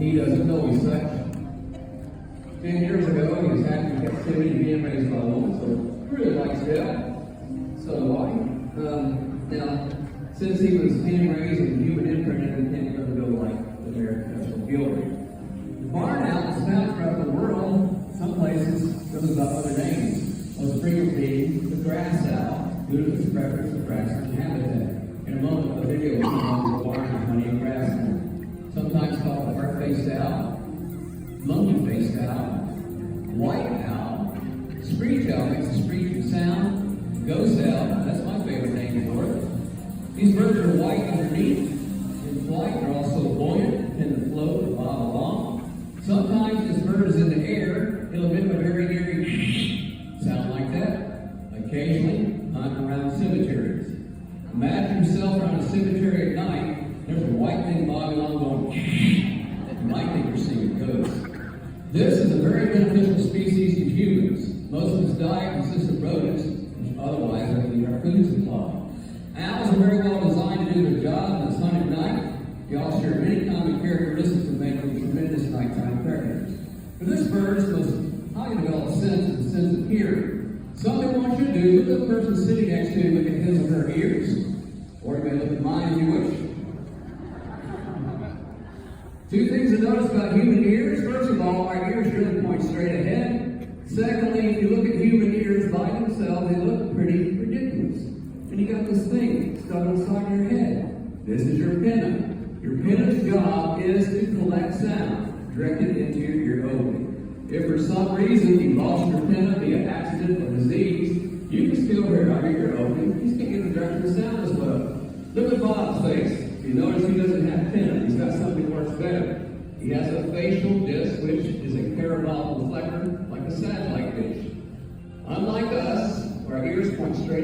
He doesn't know he's such. 10 years ago, he was happy in captivity being raised by a woman, so he really likes that. So do I. Now, since he was hand raised and human imprinted, he can't really go like the American Gilbert. The barn owl is found throughout the world. Some places goes by other names. Most frequently, the grass owl, due to its preference for grass and habitat. In a moment, a video will come on the barn and honey and grass. Sometimes called the heart-faced owl, monkey-faced owl, white owl, screech owl makes a screeching sound, ghost owl, that's my favorite name for it. These birds are white underneath. In flight, they're also buoyant, tend to float and bob along. Sometimes this bird is in the air, it'll emit a very eerie sound like that. Occasionally, hunt around cemeteries. Imagine yourself around a cemetery at night, there's a white thing bobbing along going, you might think you're seeing a ghost. This is a very beneficial species to humans. Most of its diet consists of rodents, which otherwise are the raccoon supply. Owls are very well designed to do their job in the sun at night. They all share many common characteristics that make them tremendous nighttime predators. For this bird's most highly developed sense is the sense of hearing. Something I want you to do, look at the person sitting next to you, look at his or her ears, or you may look at mine if you wish. Two things to notice about human ears. First of all, our ears really point straight ahead. Secondly, if you look at human ears by themselves, they look pretty ridiculous. And you got this thing stuck inside your head. This is your pinna. Your pinna's job is to collect sound directed into your ear opening. If for some reason you lost your pinna via accident or disease, you can still hear out your ear opening. You just can't get the direction of sound as well. Look at Bob's face. You notice he doesn't have pinna. He's got something that works better. He has a facial disc, which is a parabolic reflector, like a satellite dish. Unlike us, where our ears point straight